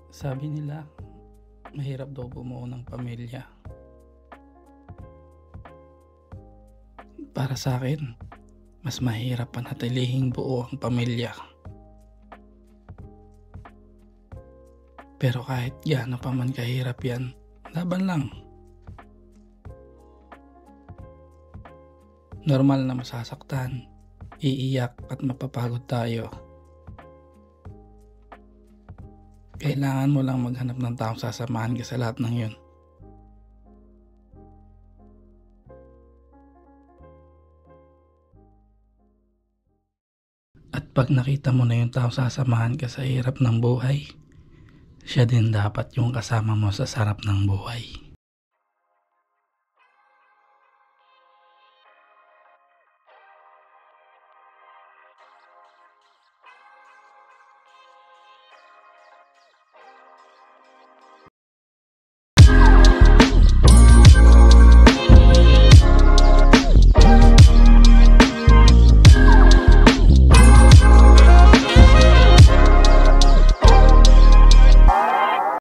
Sabi nila, mahirap daw bumuo ng pamilya. Para sa akin, mas mahirap panatilihing buo ang pamilya. Pero kahit gaano pa man kahirap yan, laban lang. Normal na masasaktan, iiyak at mapapagod tayo. Kailangan mo lang maghanap ng taong sasamahan ka sa lahat ng yun. At pag nakita mo na yung taong sasamahan ka sa hirap ng buhay, siya din dapat yung kasama mo sa sarap ng buhay.